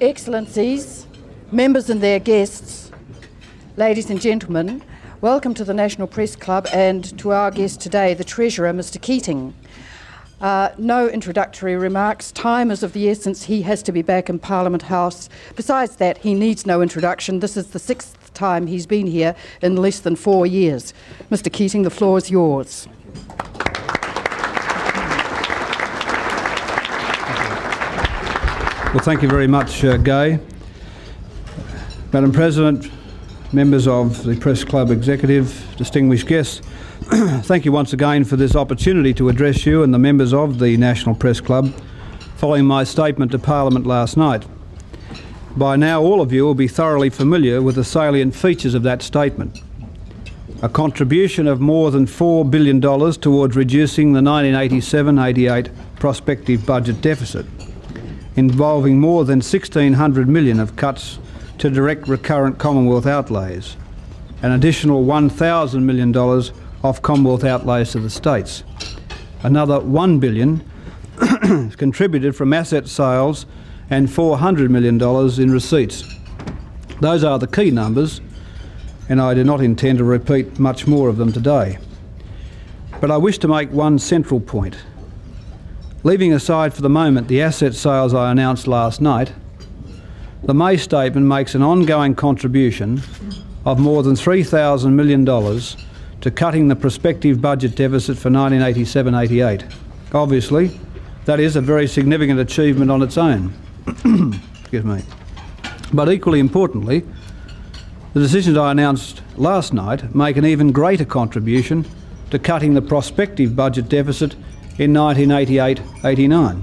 Excellencies, members and their guests, ladies and gentlemen, welcome to the National Press Club and to our guest today, the Treasurer, Mr. Keating. No introductory remarks. Time is of the essence. He has to be back in Parliament House. Besides that, he needs no introduction. This is the 6th time he's been here in less than 4 years. Mr. Keating, the floor is yours. Well, thank you very much, Gay. Madam President, members of the Press Club Executive, distinguished guests, thank you once again for this opportunity to address you and the members of the National Press Club following my statement to Parliament last night. By now, all of you will be thoroughly familiar with the salient features of that statement. A contribution of more than $4 billion towards reducing the 1987-88 prospective budget deficit, involving more than $1,600 million of cuts to direct recurrent Commonwealth outlays, an additional $1,000 million off Commonwealth outlays to the states. Another $1 billion contributed from asset sales and $400 million in receipts. Those are the key numbers, and I do not intend to repeat much more of them today. But I wish to make one central point. Leaving aside for the moment the asset sales I announced last night, the May statement makes an ongoing contribution of more than $3,000 million to cutting the prospective budget deficit for 1987-88. Obviously, that is a very significant achievement on its own. Excuse me. But equally importantly, the decisions I announced last night make an even greater contribution to cutting the prospective budget deficit in 1988-89.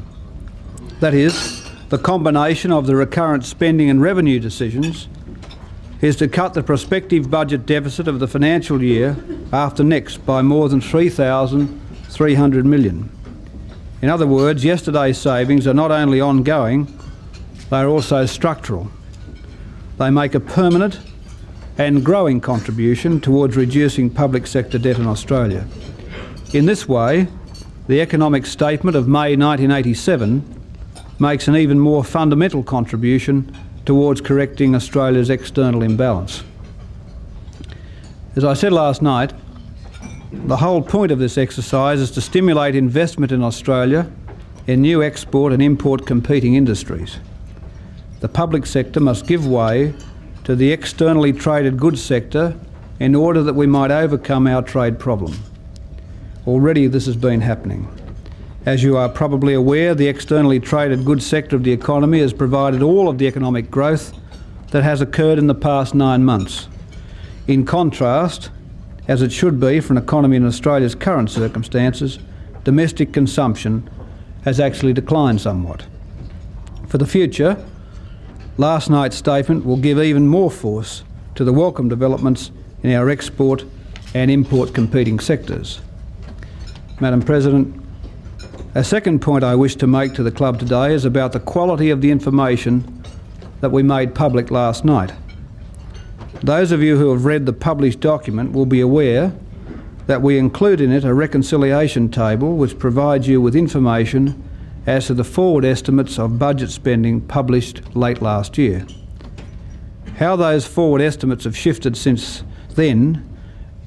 That is, the combination of the recurrent spending and revenue decisions is to cut the prospective budget deficit of the financial year after next by more than $3,300 million. In other words, yesterday's savings are not only ongoing, they are also structural. They make a permanent and growing contribution towards reducing public sector debt in Australia. In this way, the economic statement of May 1987 makes an even more fundamental contribution towards correcting Australia's external imbalance. As I said last night, the whole point of this exercise is to stimulate investment in Australia in new export and import competing industries. The public sector must give way to the externally traded goods sector in order that we might overcome our trade problem. Already this has been happening. As you are probably aware, the externally traded goods sector of the economy has provided all of the economic growth that has occurred in the past 9 months. In contrast, as it should be for an economy in Australia's current circumstances, domestic consumption has actually declined somewhat. For the future, last night's statement will give even more force to the welcome developments in our export and import competing sectors. Madam President, a second point I wish to make to the Club today is about the quality of the information that we made public last night. Those of you who have read the published document will be aware that we include in it a reconciliation table which provides you with information as to the forward estimates of budget spending published late last year. How those forward estimates have shifted since then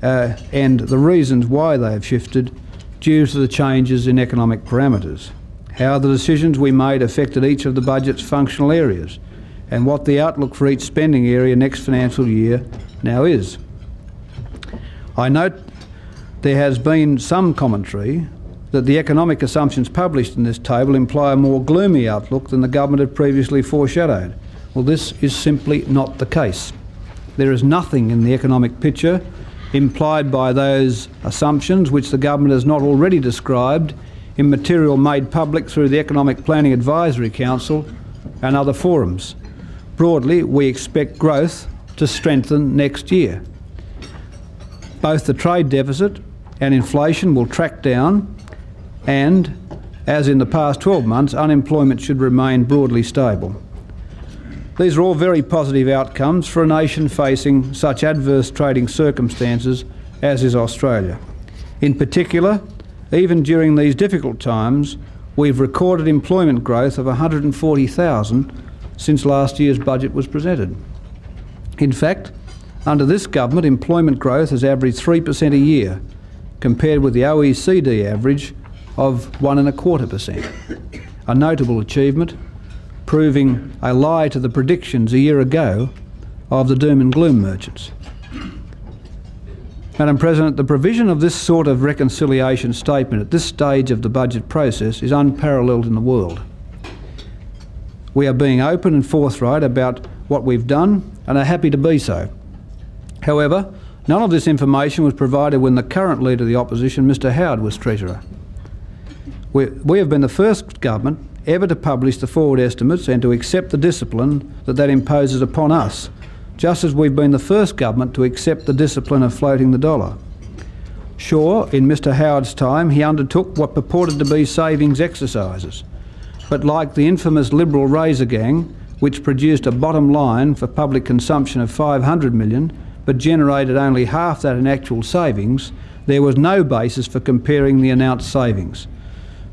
and the reasons why they have shifted due to the changes in economic parameters, how the decisions we made affected each of the budget's functional areas, and what the outlook for each spending area next financial year now is. I note there has been some commentary that the economic assumptions published in this table imply a more gloomy outlook than the government had previously foreshadowed. Well, this is simply not the case. There is nothing in the economic picture implied by those assumptions which the government has not already described in material made public through the Economic Planning Advisory Council and other forums. Broadly, we expect growth to strengthen next year. Both the trade deficit and inflation will track down, and, as in the past 12 months, unemployment should remain broadly stable. These are all very positive outcomes for a nation facing such adverse trading circumstances as is Australia. In particular, even during these difficult times, we've recorded employment growth of 140,000 since last year's budget was presented. In fact, under this government, employment growth has averaged 3% a year, compared with the OECD average of 1.25%. A notable achievement, proving a lie to the predictions a year ago of the doom and gloom merchants. Madam President, the provision of this sort of reconciliation statement at this stage of the budget process is unparalleled in the world. We are being open and forthright about what we've done and are happy to be so. However, none of this information was provided when the current Leader of the Opposition, Mr Howard, was Treasurer. We have been the first government ever to publish the forward estimates and to accept the discipline that imposes upon us, just as we've been the first government to accept the discipline of floating the dollar. Sure, in Mr Howard's time, he undertook what purported to be savings exercises, but like the infamous Liberal razor gang, which produced a bottom line for public consumption of $500 million, but generated only half that in actual savings, there was no basis for comparing the announced savings.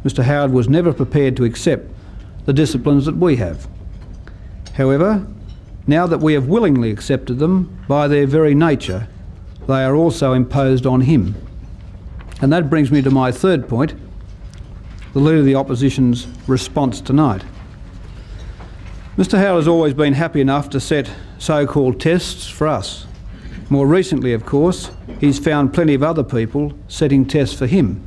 Mr Howard was never prepared to accept the disciplines that we have. However, now that we have willingly accepted them, by their very nature, they are also imposed on him. And that brings me to my third point, the Leader of the Opposition's response tonight. Mr Howard has always been happy enough to set so-called tests for us. More recently, of course, he's found plenty of other people setting tests for him.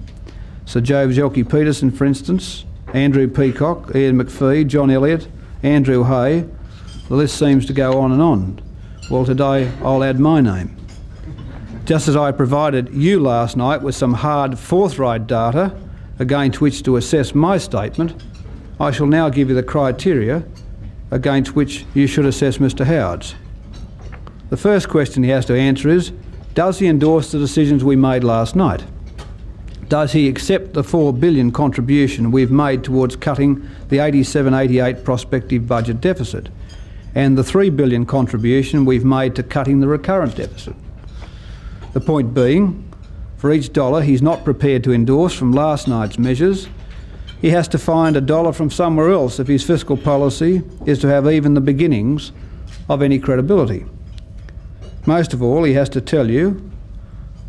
Sir Joe Zelke-Peterson, for instance, Andrew Peacock, Ian McPhee, John Elliott, Andrew Hay. The list seems to go on and on. Well, today I'll add my name. Just as I provided you last night with some hard, forthright data against which to assess my statement, I shall now give you the criteria against which you should assess Mr Howard's. The first question he has to answer is, does he endorse the decisions we made last night? Does he accept the $4 billion contribution we've made towards cutting the 87-88 prospective budget deficit and the $3 billion contribution we've made to cutting the recurrent deficit? The point being, for each dollar he's not prepared to endorse from last night's measures, he has to find a dollar from somewhere else if his fiscal policy is to have even the beginnings of any credibility. Most of all, he has to tell you,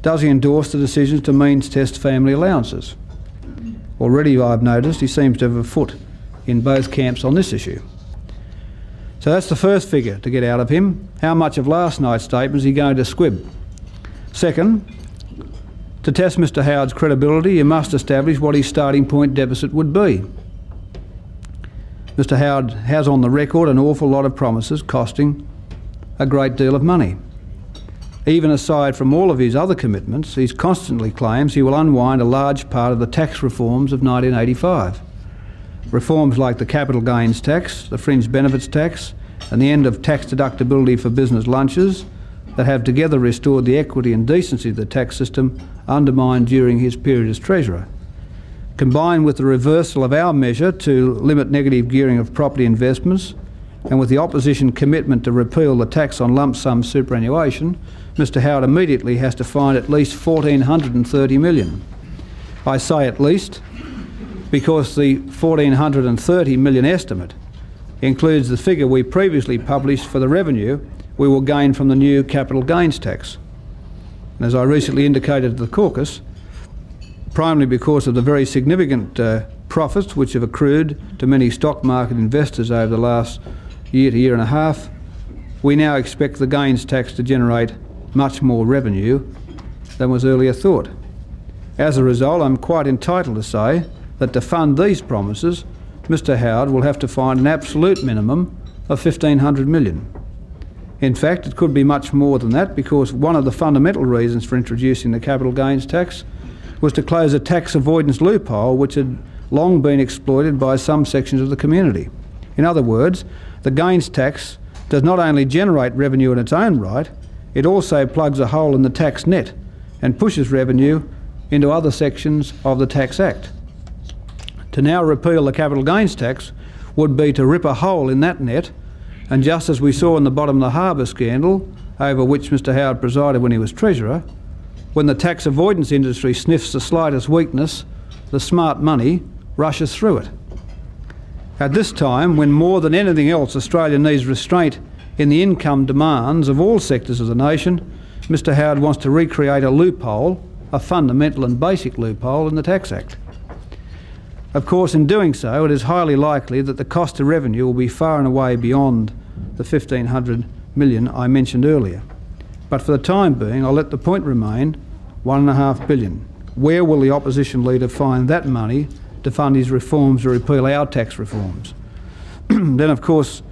does he endorse the decisions to means test family allowances? Already I've noticed he seems to have a foot in both camps on this issue. So that's the first figure to get out of him. How much of last night's statement is he going to squib? Second, to test Mr Howard's credibility, you must establish what his starting point deficit would be. Mr Howard has on the record an awful lot of promises costing a great deal of money. Even aside from all of his other commitments, he constantly claims he will unwind a large part of the tax reforms of 1985. Reforms like the capital gains tax, the fringe benefits tax, and the end of tax deductibility for business lunches that have together restored the equity and decency of the tax system undermined during his period as Treasurer. Combined with the reversal of our measure to limit negative gearing of property investments, and with the opposition commitment to repeal the tax on lump sum superannuation, Mr Howard immediately has to find at least $1,430 million. I say at least because the $1,430 million estimate includes the figure we previously published for the revenue we will gain from the new capital gains tax. And as I recently indicated to the caucus, primarily because of the very significant profits which have accrued to many stock market investors over the last year to year and a half, we now expect the gains tax to generate much more revenue than was earlier thought. As a result, I'm quite entitled to say that to fund these promises, Mr Howard will have to find an absolute minimum of $1,500 million. In fact, it could be much more than that, because one of the fundamental reasons for introducing the capital gains tax was to close a tax avoidance loophole which had long been exploited by some sections of the community. In other words, the gains tax does not only generate revenue in its own right, it also plugs a hole in the tax net and pushes revenue into other sections of the Tax Act. To now repeal the capital gains tax would be to rip a hole in that net, and just as we saw in the Bottom of the Harbour scandal, over which Mr Howard presided when he was Treasurer, when the tax avoidance industry sniffs the slightest weakness, the smart money rushes through it. At this time, when more than anything else Australia needs restraint in the income demands of all sectors of the nation, Mr Howard wants to recreate a loophole, a fundamental and basic loophole in the Tax Act. Of course, in doing so, it is highly likely that the cost to revenue will be far and away beyond the $1,500 million I mentioned earlier. But for the time being, I'll let the point remain, $1.5 billion. Where will the opposition leader find that money to fund his reforms or repeal our tax reforms? Then, of course,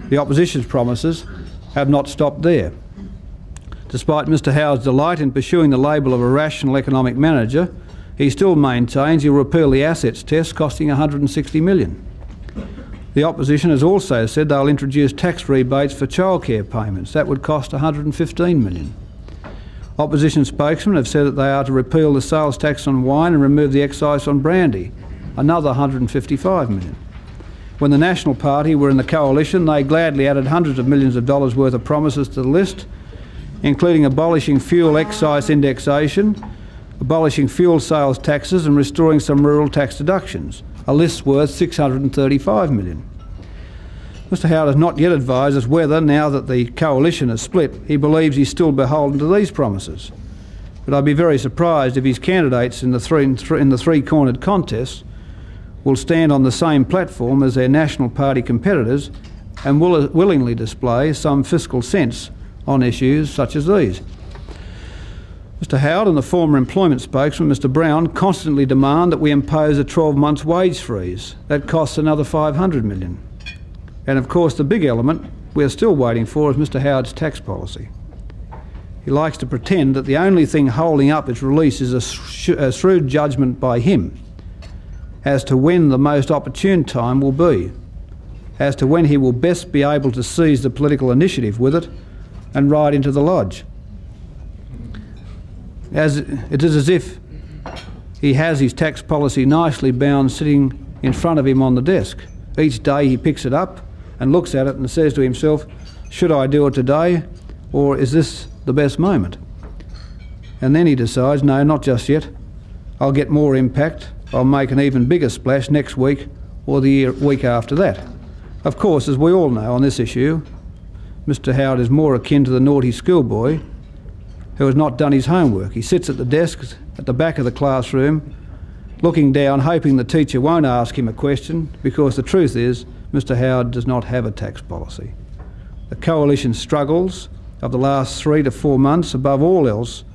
the opposition's promises have not stopped there. Despite Mr Howard's delight in pursuing the label of a rational economic manager, he still maintains he'll repeal the assets test costing $160 million. The opposition has also said they'll introduce tax rebates for childcare payments. That would cost $115 million. Opposition spokesmen have said that they are to repeal the sales tax on wine and remove the excise on brandy, another $155 million. When the National Party were in the coalition, they gladly added hundreds of millions of dollars worth of promises to the list, including abolishing fuel excise indexation, abolishing fuel sales taxes and restoring some rural tax deductions, a list worth $635 million. Mr Howard has not yet advised us whether, now that the coalition has split, he believes he's still beholden to these promises. But I'd be very surprised if his candidates in the three-cornered contest will stand on the same platform as their National Party competitors and will willingly display some fiscal sense on issues such as these. Mr Howard and the former employment spokesman, Mr Brown, constantly demand that we impose a 12-month wage freeze. That costs another $500 million. And of course the big element we're still waiting for is Mr Howard's tax policy. He likes to pretend that the only thing holding up its release is a shrewd judgment by him as to when the most opportune time will be, as to when he will best be able to seize the political initiative with it and ride into the lodge. It is as if he has his tax policy nicely bound sitting in front of him on the desk. Each day he picks it up and looks at it and says to himself, should I do it today, or is this the best moment? And then he decides, no, not just yet. I'll get more impact. I'll make an even bigger splash next week or the week after that. Of course, as we all know on this issue, Mr Howard is more akin to the naughty schoolboy who has not done his homework. He sits at the desk at the back of the classroom, looking down, hoping the teacher won't ask him a question, because the truth is Mr Howard does not have a tax policy. The coalition struggles of the last 3 to 4 months, above all else,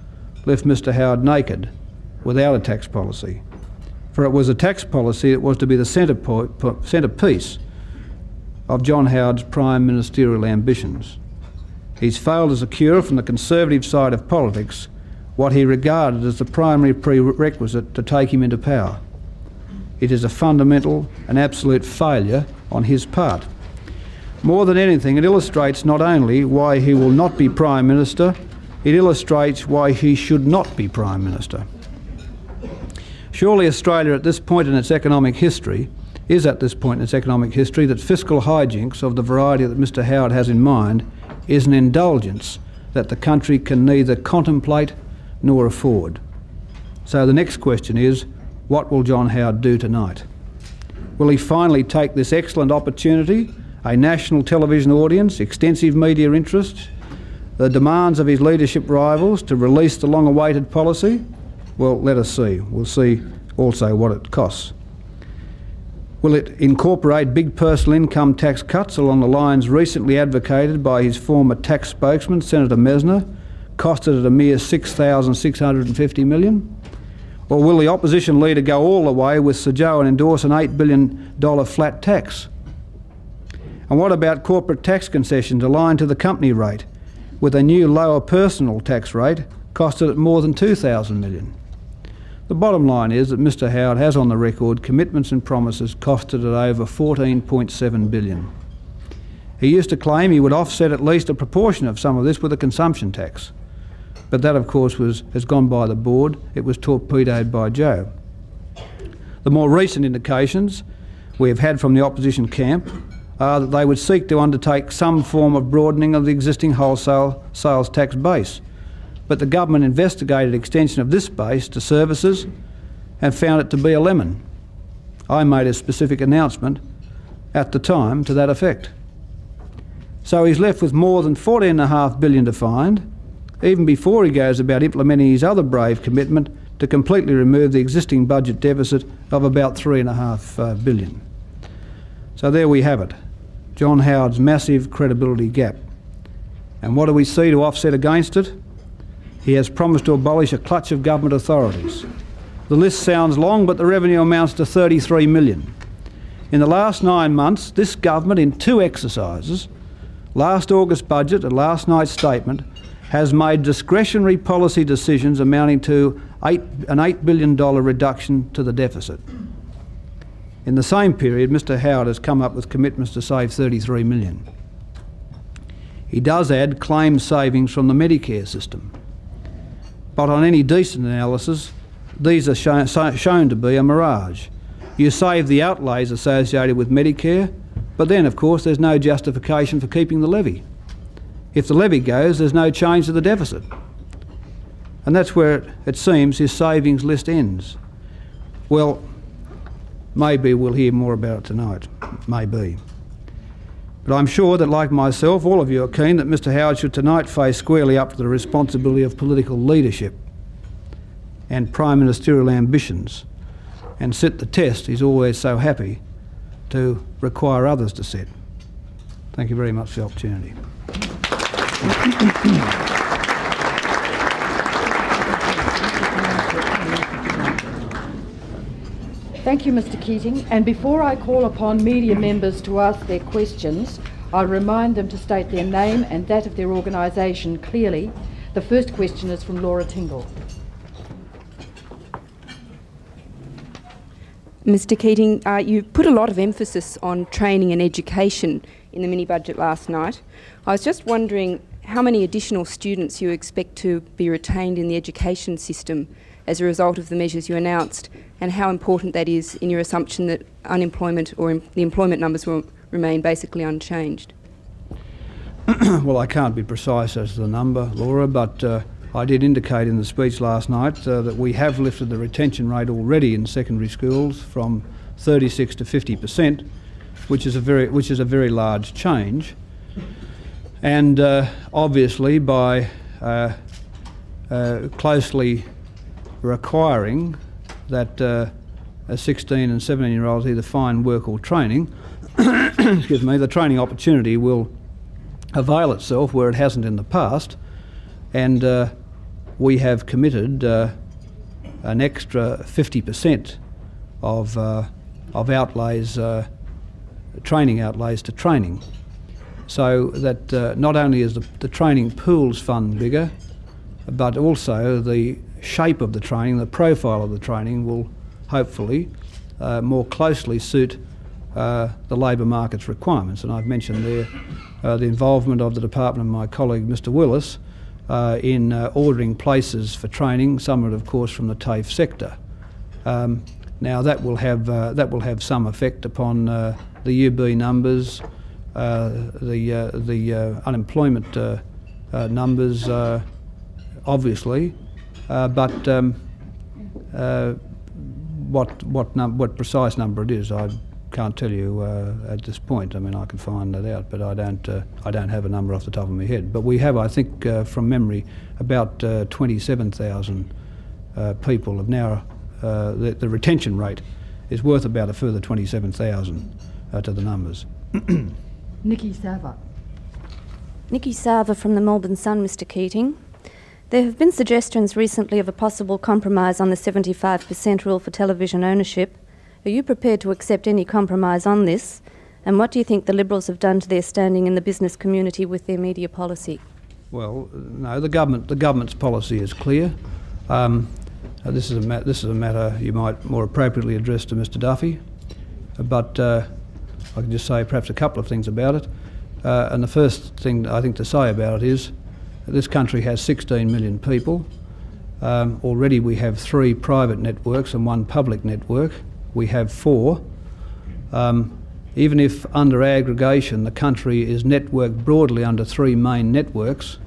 left Mr Howard naked, without a tax policy. For it was a tax policy that was to be the centrepiece of John Howard's prime ministerial ambitions. He's failed to secure from the Conservative side of politics what he regarded as the primary prerequisite to take him into power. It is a fundamental and absolute failure on his part. More than anything, it illustrates not only why he will not be Prime Minister, it illustrates why he should not be Prime Minister. Surely Australia at this point in its economic history that fiscal hijinks of the variety that Mr Howard has in mind is an indulgence that the country can neither contemplate nor afford. So the next question is, what will John Howard do tonight? Will he finally take this excellent opportunity, a national television audience, extensive media interest, the demands of his leadership rivals to release the long-awaited policy? Well, let us see. We'll see also what it costs. Will it incorporate big personal income tax cuts along the lines recently advocated by his former tax spokesman, Senator Mesner, costed at a mere $6,650 million? Or will the opposition leader go all the way with Sir Joe and endorse an $8 billion flat tax? And what about corporate tax concessions aligned to the company rate, with a new lower personal tax rate costed at more than $2,000 million? The bottom line is that Mr Howard has on the record commitments and promises costed at over $14.7 billion. He used to claim he would offset at least a proportion of some of this with a consumption tax. But that, of course, has gone by the board. It was torpedoed by Joe. The more recent indications we have had from the opposition camp are that they would seek to undertake some form of broadening of the existing wholesale sales tax base. But the government investigated extension of this base to services and found it to be a lemon. I made a specific announcement at the time to that effect. So he's left with more than $14.5 billion to find, even before he goes about implementing his other brave commitment to completely remove the existing budget deficit of about $3.5 billion. So there we have it, John Howard's massive credibility gap. And what do we see to offset against it? He has promised to abolish a clutch of government authorities. The list sounds long, but the revenue amounts to $33 million. In the last 9 months, this government, in 2 exercises, last August budget and last night's statement, has made discretionary policy decisions amounting to an $8 billion reduction to the deficit. In the same period, Mr Howard has come up with commitments to save $33 million. He does add claimed savings from the Medicare system. But on any decent analysis, these are shown to be a mirage. You save the outlays associated with Medicare, but then, of course, there's no justification for keeping the levy. If the levy goes, there's no change to the deficit. And that's where it seems his savings list ends. Well, maybe we'll hear more about it tonight. Maybe. But I'm sure that, like myself, all of you are keen that Mr Howard should tonight face squarely up to the responsibility of political leadership and prime ministerial ambitions and sit the test he's always so happy to require others to set. Thank you very much for the opportunity. Thank you, Mr Keating. And before I call upon media members to ask their questions, I'll remind them to state their name and that of their organisation clearly. The first question is from Laura Tingle. Mr Keating, you put a lot of emphasis on training and education in the mini-budget last night. I was just wondering how many additional students you expect to be retained in the education system as a result of the measures you announced, and how important that is in your assumption that unemployment or the employment numbers will remain basically unchanged. Well, I can't be precise as to the number, Laura, but I did indicate in the speech last night that we have lifted the retention rate already in secondary schools from 36 to 50%, which is a very large change. And obviously, by closely requiring that 16 and 17-year-olds either find work or training, excuse me, the training opportunity will avail itself where it hasn't in the past, and we have committed an extra 50% of outlays, training outlays to training, so that not only is the training pools fund bigger, but also the shape of the training, the profile of the training will hopefully more closely suit the labour market's requirements. And I've mentioned there the involvement of the department and my colleague Mr Willis in ordering places for training, some of it of course from the TAFE sector. Now that will have some effect upon the UB numbers, the unemployment numbers, obviously, but what precise number it is, I can't tell you at this point. I mean, I can find that out, but I don't have a number off the top of my head. But we have, I think, from memory, about 27,000 people have now. The retention rate is worth about a further 27,000 to the numbers. Nikki Sava. Nikki Sava from the Melbourne Sun, Mr Keating. There have been suggestions recently of a possible compromise on the 75% rule for television ownership. Are you prepared to accept any compromise on this? And what do you think the Liberals have done to their standing in the business community with their media policy? Well, no, the government's policy is clear. This is a matter you might more appropriately address to Mr Duffy, but I can just say perhaps a couple of things about it. And the first thing I think to say about it is that this country has 16 million people. Already we have 3 private networks and 1 public network. We have 4. Even if under aggregation the country is networked broadly under 3 main networks,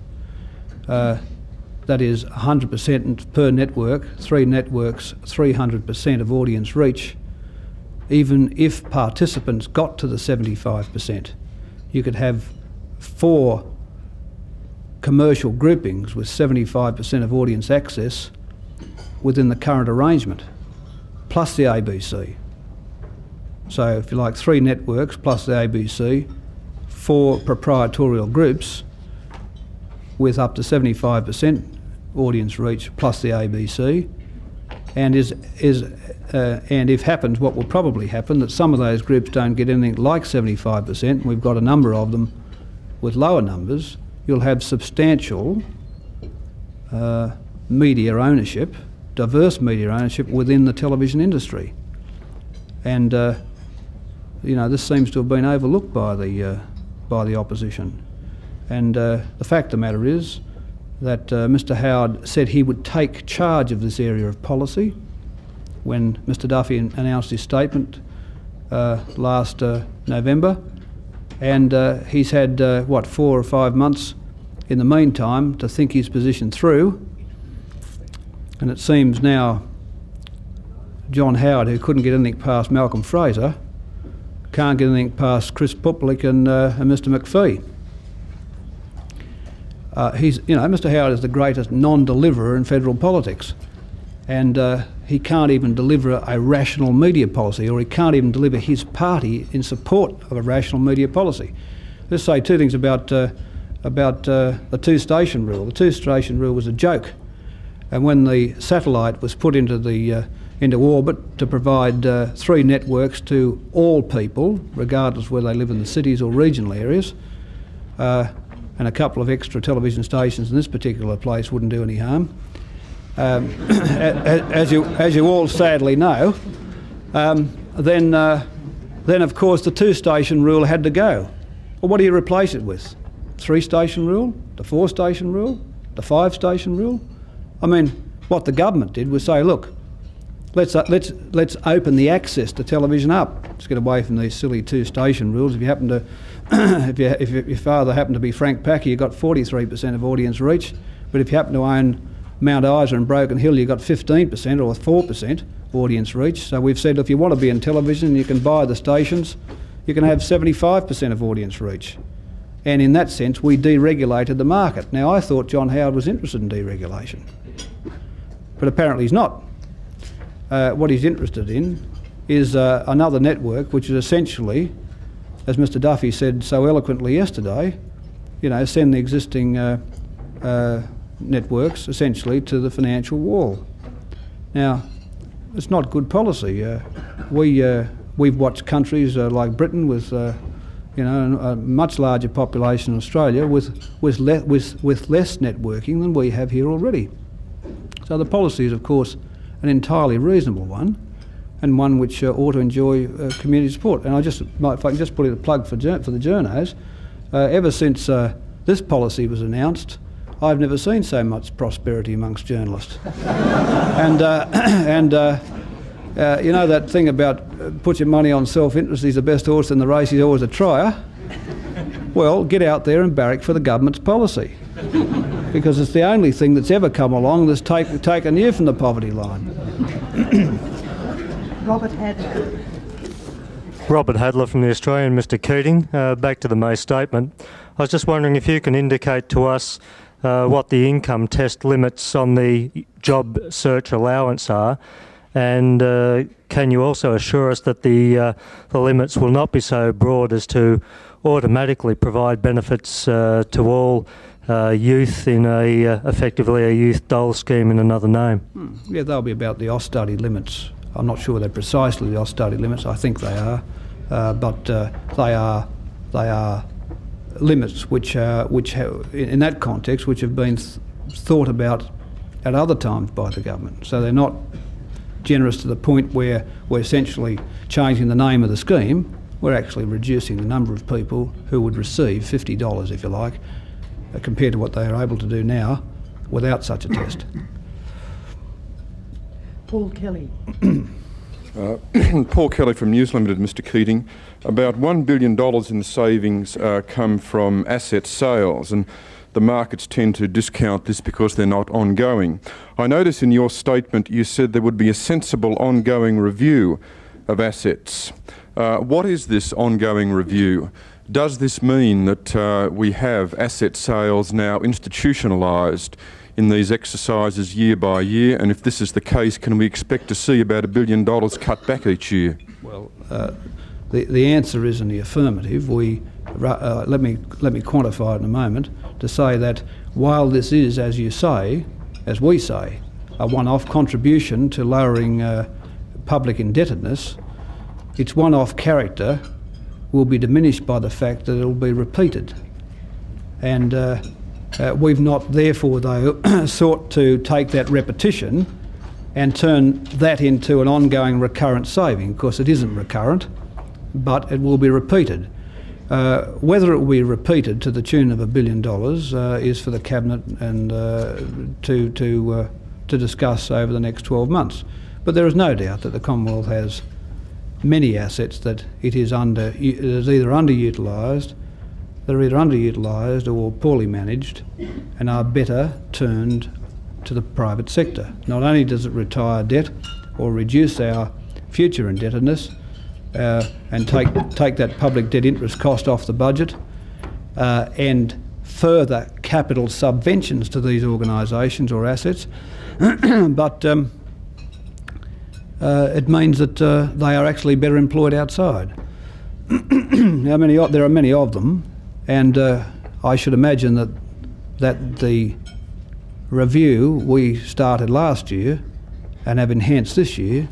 that is 100% per network, 3 networks, 300% of audience reach, even if participants got to the 75%, you could have 4 commercial groupings with 75% of audience access within the current arrangement, plus the ABC. So if you like, 3 networks plus the ABC, 4 proprietorial groups with up to 75% audience reach plus the ABC, and and if happens, what will probably happen, that some of those groups don't get anything like 75%, and we've got a number of them with lower numbers, you'll have substantial media ownership, diverse media ownership within the television industry. And this seems to have been overlooked by the opposition. And the fact of the matter is that Mr Howard said he would take charge of this area of policy when Mr Duffy announced his statement last November. And he's had, 4 or 5 months in the meantime to think his position through. And it seems now John Howard, who couldn't get anything past Malcolm Fraser, can't get anything past Chris Puplik and Mr McPhee. Mr Howard is the greatest non-deliverer in federal politics, and he can't even deliver a rational media policy, or he can't even deliver his party in support of a rational media policy. Let's say 2 things about the 2-station rule. The 2-station rule was a joke, and when the satellite was put into orbit to provide 3 networks to all people, regardless whether they live in the cities or regional areas, and a couple of extra television stations in this particular place wouldn't do any harm. As you all sadly know, then of course the 2-station rule had to go. Well, what do you replace it with? 3-station rule? The 4-station rule? The 5-station rule? I mean, what the government did was say, look, let's open the access to television up. Let's get away from these silly 2-station rules. If you happen to, if your father happened to be Frank Packer, you got 43% of audience reach. But if you happen to own Mount Isa and Broken Hill, you got 15% or 4% audience reach. So we've said if you want to be in television, you can buy the stations. You can have 75% of audience reach. And in that sense, we deregulated the market. Now, I thought John Howard was interested in deregulation, but apparently he's not. What he's interested in is another network, which is essentially, as Mr Duffy said so eloquently yesterday, send the existing networks essentially to the financial wall. Now, it's not good policy. We've watched countries like Britain with a much larger population than Australia with less networking than we have here already. So the policy is, of course, an entirely reasonable one, and one which ought to enjoy community support. And if I can just put in a plug for the journos, ever since this policy was announced, I've never seen so much prosperity amongst journalists. And that thing about put your money on self-interest, he's the best horse in the race, he's always a trier. Well, get out there and barrack for the government's policy, because it's the only thing that's ever come along that's taken you from the poverty line. Robert Hadler. Robert Hadler from the Australian. Mr Keating, back to the May statement. I was just wondering if you can indicate to us what the income test limits on the job search allowance are, and can you also assure us that the limits will not be so broad as to automatically provide benefits to all youth in effectively a youth dole scheme in another name? Yeah, they'll be about the Austudy limits. I'm not sure they're precisely the Austudy limits. I think they are, but they are limits which have, in that context, which have been thought about at other times by the government. So they're not generous to the point where we're essentially changing the name of the scheme. We're actually reducing the number of people who would receive $50, if you like, compared to what they are able to do now without such a test. Paul Kelly. Paul Kelly from News Limited. Mr Keating, about $1 billion in savings come from asset sales, and the markets tend to discount this because they're not ongoing. I notice in your statement you said there would be a sensible ongoing review of assets. What is this ongoing review? Does this mean that we have asset sales now institutionalised in these exercises year by year? And if this is the case, can we expect to see about $1 billion cut back each year? Well, the answer is in the affirmative. Let me quantify it in a moment to say that while this is, as you say, as we say, a one-off contribution to lowering public indebtedness, its one-off character will be diminished by the fact that it will be repeated. And we've not therefore, though, sought to take that repetition and turn that into an ongoing recurrent saving. Of course, it isn't recurrent, but it will be repeated. Whether it will be repeated to the tune of $1 billion is for the Cabinet and to discuss over the next 12 months. But there is no doubt that the Commonwealth has many assets that it is either underutilised or poorly managed, and are better turned to the private sector. Not only does it retire debt or reduce our future indebtedness and take that public debt interest cost off the budget and further capital subventions to these organisations or assets, but it means that they are actually better employed outside. There are many of them, and I should imagine that the review we started last year and have enhanced this year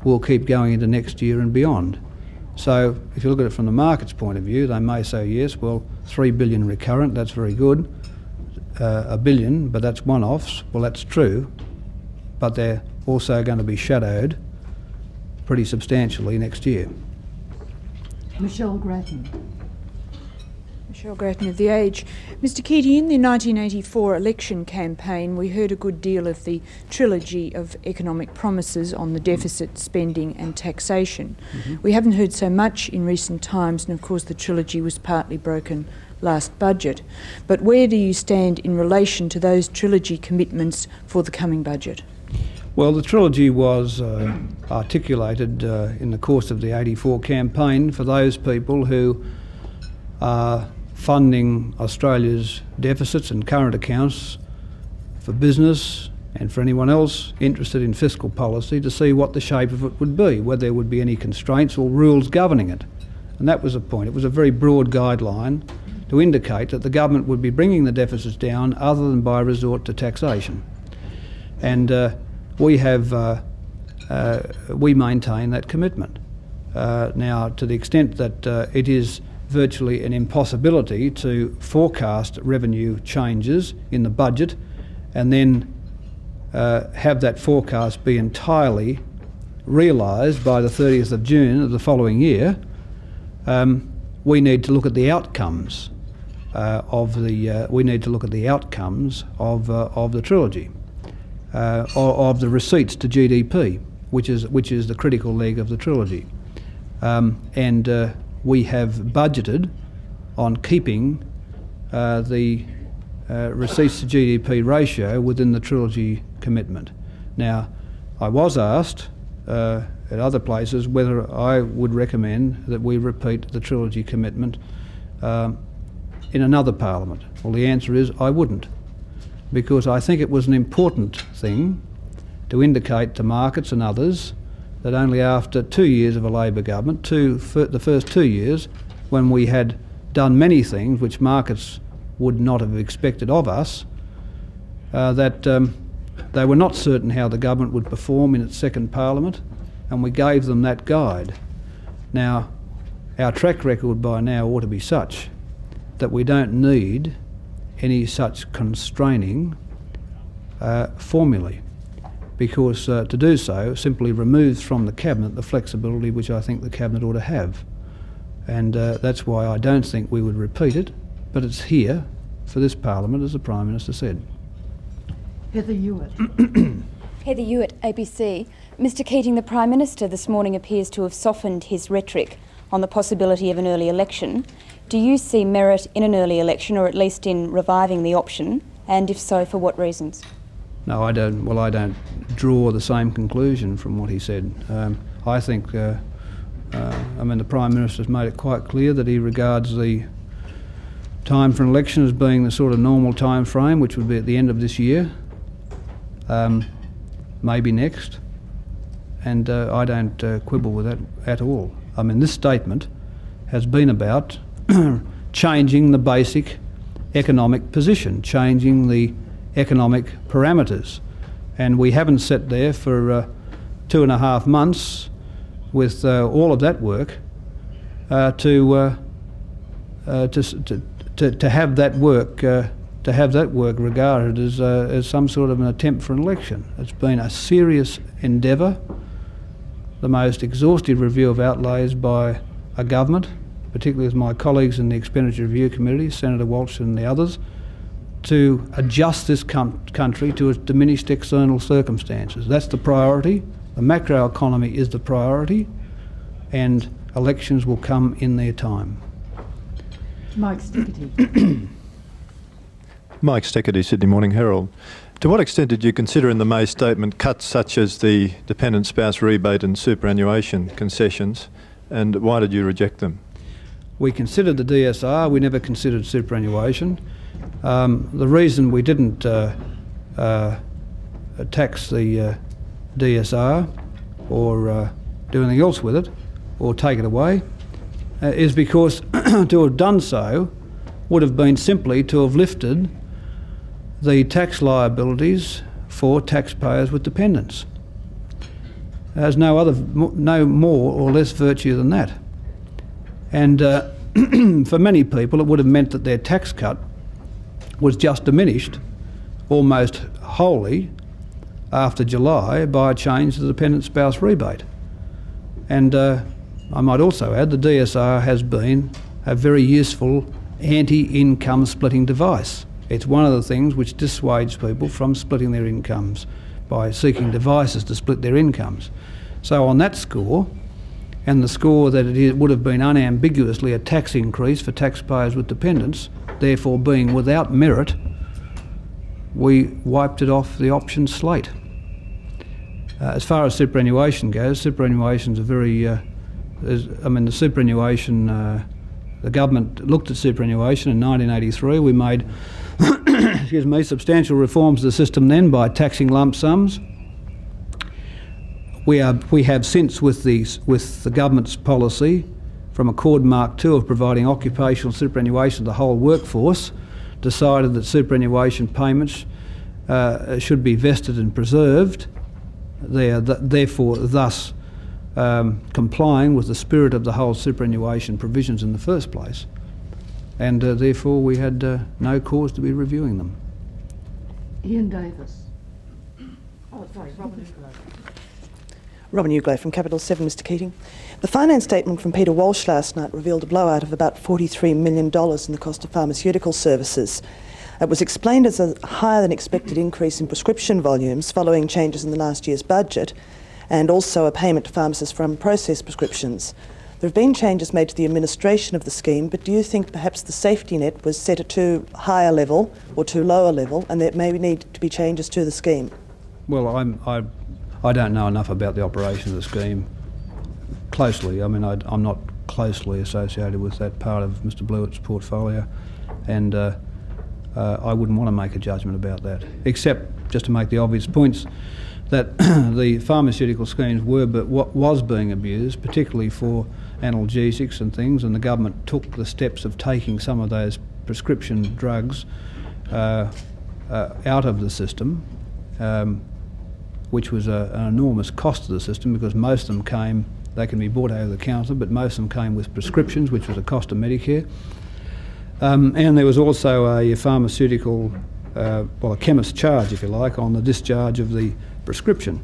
will keep going into next year and beyond. So if you look at it from the market's point of view, they may say, yes, well, $3 billion recurrent, that's very good. $1 billion, but that's one-offs. Well, that's true, but they're also going to be shadowed pretty substantially next year. Michelle Grattan. Michelle Grattan of The Age. Mr Keating, in the 1984 election campaign, we heard a good deal of the trilogy of economic promises on the deficit, spending and taxation. We haven't heard so much in recent times, and of course the trilogy was partly broken last budget. But where do you stand in relation to those trilogy commitments for the coming budget? Well, the trilogy was articulated in the course of the 84 campaign for those people who are funding Australia's deficits and current accounts for business and for anyone else interested in fiscal policy to see what the shape of it would be, whether there would be any constraints or rules governing it. And that was the point. It was a very broad guideline to indicate that the government would be bringing the deficits down other than by resort to taxation. And we maintain that commitment. Now, to the extent that it is virtually an impossibility to forecast revenue changes in the budget and then have that forecast be entirely realised by the 30th of June of the following year, we need to look at the outcomes of the trilogy, of the receipts to GDP, which is the critical leg of the trilogy, and we have budgeted on keeping the receipts to GDP ratio within the trilogy commitment. Now, I was asked at other places whether I would recommend that we repeat the trilogy commitment in another parliament. Well, the answer is I wouldn't, because I think it was an important thing to indicate to markets and others that only after 2 years of a Labor government, the first 2 years, when we had done many things which markets would not have expected of us, that they were not certain how the government would perform in its second parliament, and we gave them that guide. Now, our track record by now ought to be such that we don't need any such constraining formulae, because to do so simply removes from the Cabinet the flexibility which I think the Cabinet ought to have. And that's why I don't think we would repeat it, but it's here for this Parliament, as the Prime Minister said. Heather Hewitt. Heather Hewitt, ABC. Mr Keating, the Prime Minister this morning appears to have softened his rhetoric on the possibility of an early election. Do you see merit in an early election, or at least in reviving the option? And if so, for what reasons? No, I don't. Well, I don't draw the same conclusion from what he said. I think The Prime Minister's made it quite clear that he regards the time for an election as being the sort of normal time frame, which would be at the end of this year, maybe next. And I don't quibble with that at all. This statement has been about changing the basic economic position, changing the economic parameters. And we haven't sat there for 2.5 months with all of that work to have that work regarded as some sort of an attempt for an election. It's been a serious endeavour, the most exhaustive review of outlays by a government, particularly with my colleagues in the Expenditure Review Committee, Senator Walsh and the others, to adjust this country to its diminished external circumstances. That's the priority. The macroeconomy is the priority, and elections will come in their time. Mike Stickety. Mike Stickety, Sydney Morning Herald. To what extent did you consider in the May statement cuts such as the dependent spouse rebate and superannuation concessions, and why did you reject them? We considered the DSR, we never considered superannuation. The reason we didn't tax the DSR or do anything else with it or take it away is because to have done so would have been simply to have lifted the tax liabilities for taxpayers with dependents. There's no more or less virtue than that. And for many people it would have meant that their tax cut was just diminished almost wholly after July by a change to the dependent spouse rebate. And I might also add the DSR has been a very useful anti-income splitting device. It's one of the things which dissuades people from splitting their incomes by seeking devices to split their incomes. So on that score, and the score that it would have been unambiguously a tax increase for taxpayers with dependents, therefore being without merit, we wiped it off the option slate. As far as superannuation goes, superannuation's a very, the superannuation, the government looked at superannuation in 1983. We made, substantial reforms to the system then by taxing lump sums. We have since, with the government's policy from Accord Mark II of providing occupational superannuation to the whole workforce, decided that superannuation payments should be vested and preserved, therefore thus complying with the spirit of the whole superannuation provisions in the first place. And therefore we had no cause to be reviewing them. Ian Davis. Oh, sorry, Robin Uglow. Robin Uglow from Capital 7, Mr Keating. The finance statement from Peter Walsh last night revealed a blowout of about $43 million in the cost of pharmaceutical services. It was explained as a higher than expected increase in prescription volumes following changes in the last year's budget, and also a payment to pharmacists for unprocessed prescriptions. There have been changes made to the administration of the scheme, but do you think perhaps the safety net was set at too high a level or too low a level, and there may need to be changes to the scheme? Well, I don't know enough about the operation of the scheme closely. I'm not closely associated with that part of Mr Blewett's portfolio, and I wouldn't want to make a judgment about that, except just to make the obvious points that the pharmaceutical schemes was being abused, particularly for analgesics and things, and the government took the steps of taking some of those prescription drugs out of the system, which was an enormous cost to the system because most of them they can be bought over the counter, but most of them came with prescriptions, which was a cost of Medicare. And there was also a pharmaceutical, a chemist's charge, if you like, on the discharge of the prescription.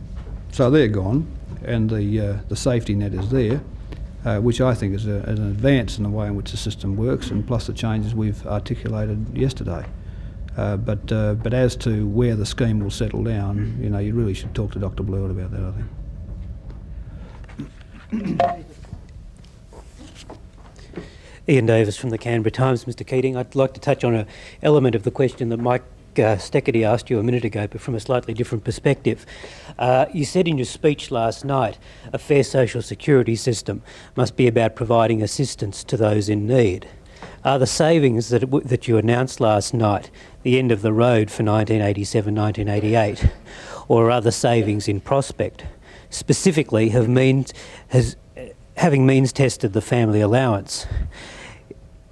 So they're gone, and the safety net is there, which I think is an advance in the way in which the system works, and plus the changes we've articulated yesterday. But as to where the scheme will settle down, you really should talk to Dr Blewett about that, I think. Ian Davis from the Canberra Times. Mr Keating, I'd like to touch on an element of the question that Mike Steckity asked you a minute ago, but from a slightly different perspective. You said in your speech last night, a fair social security system must be about providing assistance to those in need. Are the savings that you announced last night the end of the road for 1987-1988, or are other savings in prospect? Specifically, having means tested the family allowance,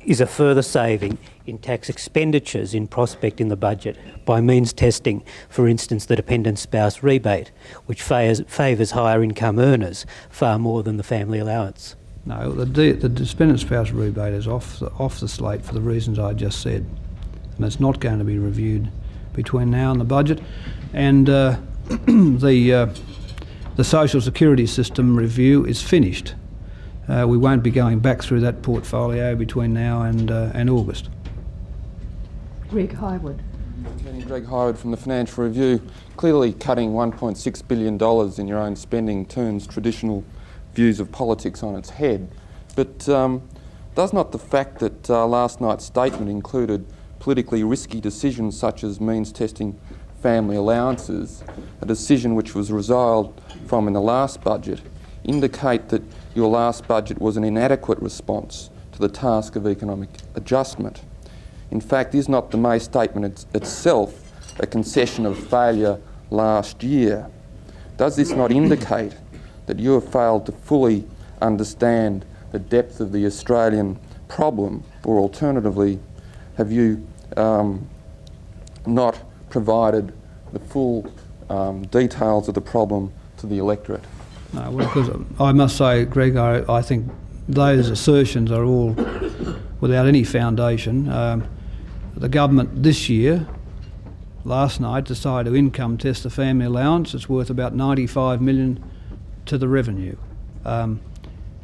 is a further saving in tax expenditures in prospect in the budget by means testing, for instance, the dependent spouse rebate, which favours higher income earners far more than the family allowance? No, the dependent spouse rebate is off the slate for the reasons I just said, and it's not going to be reviewed between now and the budget. And the social security system review is finished. We won't be going back through that portfolio between now and August. Greg Highwood. Greg Highwood from the Financial Review. Clearly cutting $1.6 billion in your own spending turns traditional views of politics on its head. But does not the fact that last night's statement included politically risky decisions such as means testing family allowances, a decision which was resiled from in the last budget, indicate that your last budget was an inadequate response to the task of economic adjustment? In fact, is not the May statement itself a concession of failure last year? Does this not indicate that you have failed to fully understand the depth of the Australian problem, or alternatively, have you not provided the full details of the problem to the electorate? No, well, because I must say, Greg, I think those assertions are all without any foundation. The government this year, last night, decided to income test the family allowance. It's worth about $95 million to the revenue.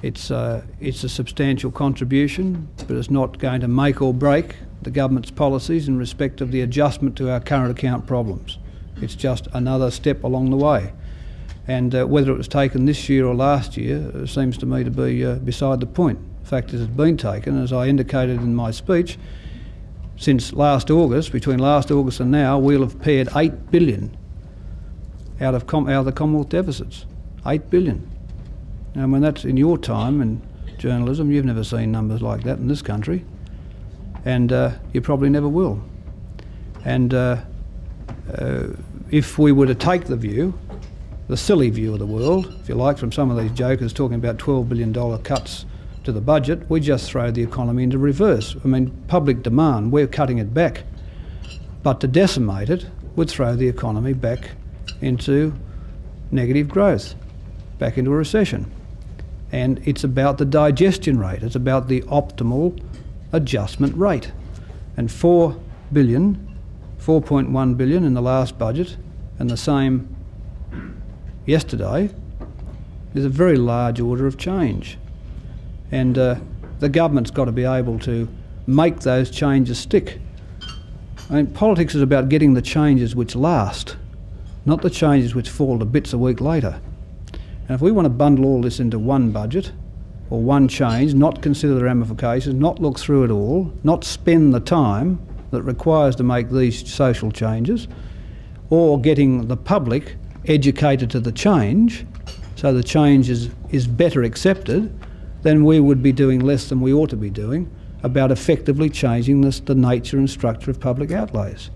It's a substantial contribution, but it's not going to make or break the government's policies in respect of the adjustment to our current account problems. It's just another step along the way. And whether it was taken this year or last year seems to me to be beside the point. The fact is it's been taken, as I indicated in my speech, since last August, between last August and now, we'll have paid $8 billion out of the Commonwealth deficits. $8 billion. Now, I mean, that's in your time in journalism. You've never seen numbers like that in this country, and you probably never will. And if we were to take the view, the silly view of the world, if you like, from some of these jokers talking about $12 billion cuts to the budget, we just throw the economy into reverse. I mean, public demand, we're cutting it back. But to decimate it would throw the economy back into negative growth, back into a recession. And it's about the digestion rate. It's about the optimal adjustment rate. And $4.1 billion in the last budget, and the same yesterday, is a very large order of change. And the government's got to be able to make those changes stick. I mean, politics is about getting the changes which last, not the changes which fall to bits a week later. And if we want to bundle all this into one budget or one change, not consider the ramifications, not look through it all, not spend the time that requires to make these social changes, or getting the public educated to the change so the change is better accepted, then we would be doing less than we ought to be doing about effectively changing the nature and structure of public outlays.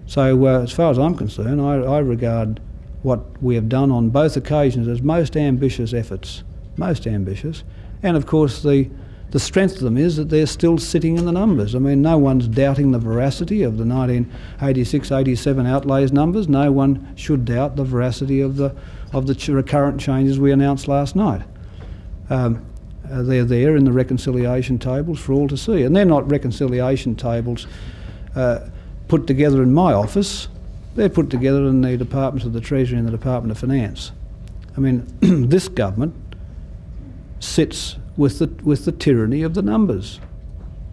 So as far as I'm concerned, I regard what we have done on both occasions as most ambitious efforts, most ambitious. And of course the strength of them is that they're still sitting in the numbers. I mean, no one's doubting the veracity of the 1986-87 outlays numbers. No one should doubt the veracity of the recurrent changes we announced last night. They're there in the reconciliation tables for all to see. And they're not reconciliation tables put together in my office. They're put together in the Departments of the Treasury and the Department of Finance. I mean, this government sits with the tyranny of the numbers.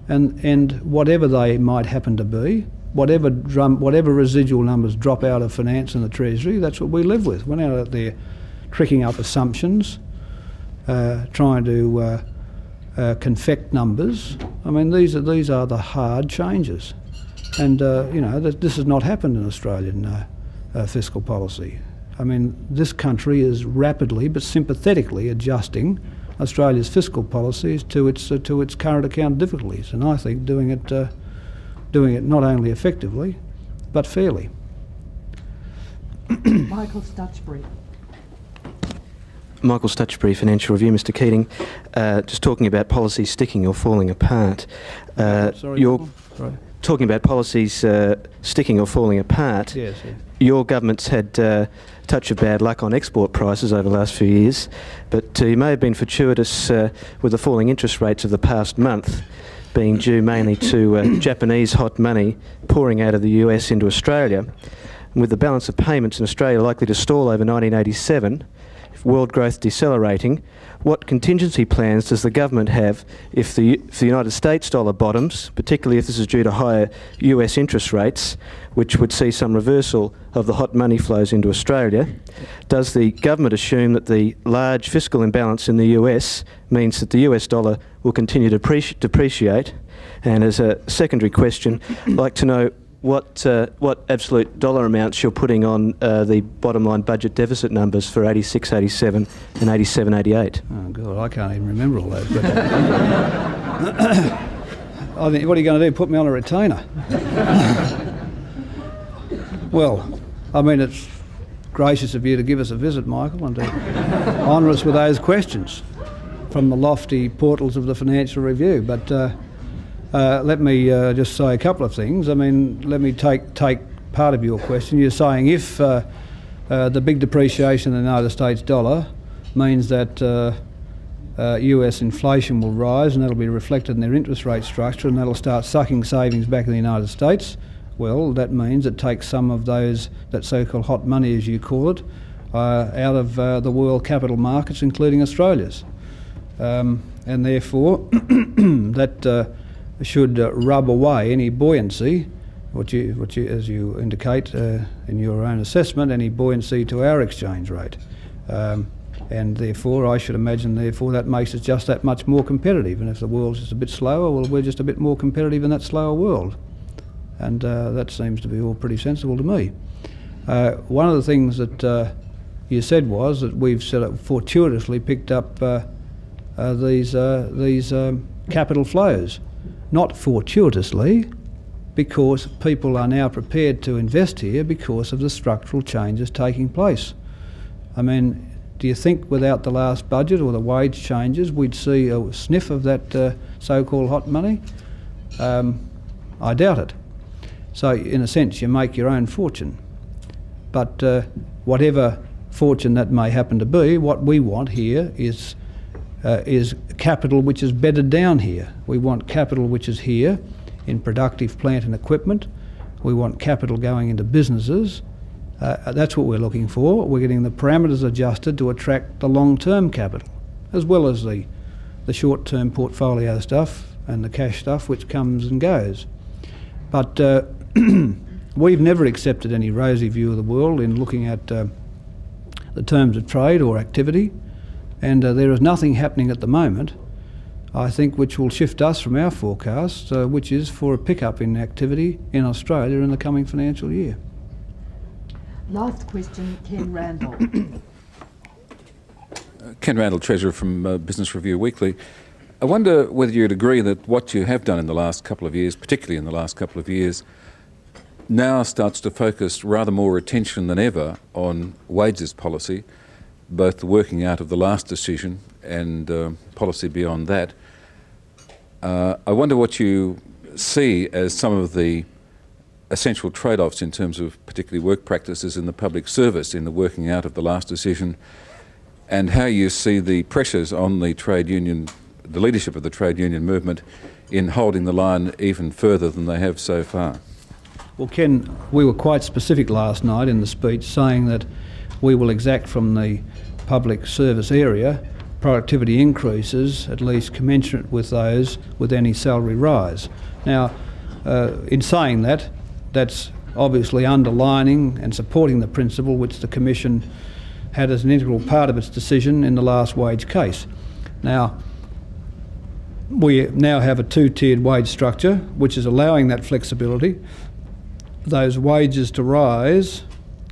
And whatever they might happen to be, whatever residual numbers drop out of finance and the Treasury, that's what we live with. We're not out there tricking up assumptions, trying to confect numbers. I mean, these are the hard changes. And, this has not happened in Australian fiscal policy. I mean, this country is rapidly but sympathetically adjusting Australia's fiscal policies to its current account difficulties, and I think doing it not only effectively but fairly. Michael Stutchbury. Michael Stutchbury, Financial Review. Mr. Keating, just talking about policies sticking or falling apart. Talking about policies sticking or falling apart. Yes. Your government's had a touch of bad luck on export prices over the last few years, but you may have been fortuitous with the falling interest rates of the past month, being due mainly to Japanese hot money pouring out of the US into Australia. And with the balance of payments in Australia likely to stall over 1987, world growth decelerating, what contingency plans does the government have if the United States dollar bottoms, particularly if this is due to higher US interest rates, which would see some reversal of the hot money flows into Australia? Does the government assume that the large fiscal imbalance in the US means that the US dollar will continue to depreciate? And as a secondary question, I'd like to know what absolute dollar amounts you're putting on the bottom line budget deficit numbers for 86, 87 and 87, 88. Oh God, I can't even remember all those. But I think, what are you going to do, put me on a retainer? Well, I mean, it's gracious of you to give us a visit, Michael, and to honour us with those questions from the lofty portals of the Financial Review. But let me just say a couple of things. I mean, let me take part of your question. You're saying if the big depreciation in the United States dollar means that US inflation will rise, and that'll be reflected in their interest rate structure, and that'll start sucking savings back in the United States, well, that means it takes some of that so-called hot money, as you call it, out of the world capital markets, including Australia's. And therefore, that should rub away any buoyancy, which as you indicate in your own assessment, any buoyancy to our exchange rate. And therefore, I should imagine, that makes us just that much more competitive. And if the world's just a bit slower, well, we're just a bit more competitive in that slower world. And that seems to be all pretty sensible to me. One of the things that you said was that we've sort of fortuitously picked up these capital flows. Not fortuitously, because people are now prepared to invest here because of the structural changes taking place. I mean, do you think without the last budget or the wage changes we'd see a sniff of that so-called hot money? I doubt it. So in a sense you make your own fortune. But whatever fortune that may happen to be, what we want here is capital which is bedded down here. We want capital which is here in productive plant and equipment. We want capital going into businesses. That's what we're looking for. We're getting the parameters adjusted to attract the long-term capital, as well as the short-term portfolio stuff and the cash stuff which comes and goes. But we've never accepted any rosy view of the world in looking at the terms of trade or activity. And there is nothing happening at the moment, I think, which will shift us from our forecast, which is for a pickup in activity in Australia in the coming financial year. Last question, Ken Randall. Ken Randall, Treasurer from Business Review Weekly. I wonder whether you'd agree that what you have done in the last couple of years, particularly in the last couple of years, now starts to focus rather more attention than ever on wages policy, both the working out of the last decision and policy beyond that. I wonder what you see as some of the essential trade-offs in terms of particularly work practices in the public service in the working out of the last decision, and how you see the pressures on the trade union, the leadership of the trade union movement, in holding the line even further than they have so far. Well, Ken, we were quite specific last night in the speech saying that we will exact from the public service area productivity increases at least commensurate with those with any salary rise. Now, in saying that, that's obviously underlining and supporting the principle which the Commission had as an integral part of its decision in the last wage case. Now, we now have a two-tiered wage structure, which is allowing that flexibility. Those wages to rise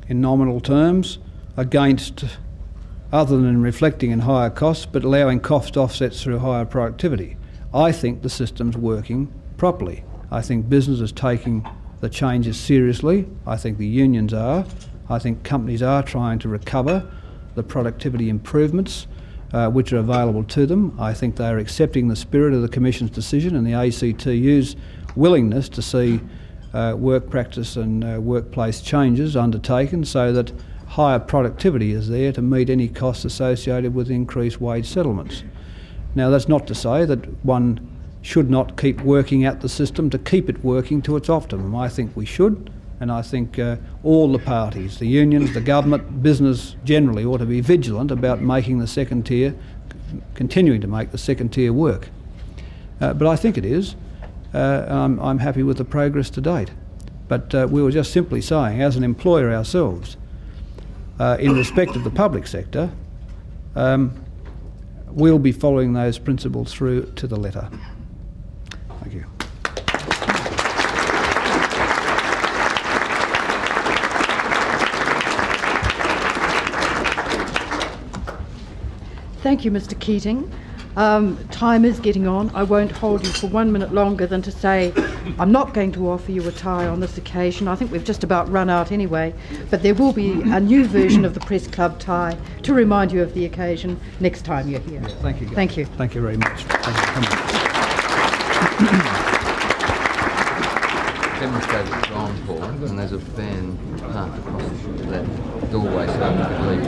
in nominal terms against, other than reflecting in higher costs, but allowing cost offsets through higher productivity. I think the system's working properly. I think business is taking the changes seriously. I think the unions are. I think companies are trying to recover the productivity improvements which are available to them. I think they are accepting the spirit of the Commission's decision and the ACTU's willingness to see work practice and workplace changes undertaken so that higher productivity is there to meet any costs associated with increased wage settlements. Now, that's not to say that one should not keep working at the system to keep it working to its optimum. I think we should, and I think all the parties, the unions, the government, business generally, ought to be vigilant about making the second tier, continuing to make the second tier work. But I think it is. I'm happy with the progress to date. But we were just simply saying, as an employer ourselves, in respect of the public sector, we'll be following those principles through to the letter. Thank you. Thank you, Mr. Keating. Time is getting on. I won't hold you for 1 minute longer than to say I'm not going to offer you a tie on this occasion. I think we've just about run out anyway, but there will be a new version of the Press Club tie to remind you of the occasion next time you're here. Yeah, thank you. Thank you. Thank you very much. Thank you for coming. Demonstrated at Grand Hall, and there's a van parked across that doorway, so I believe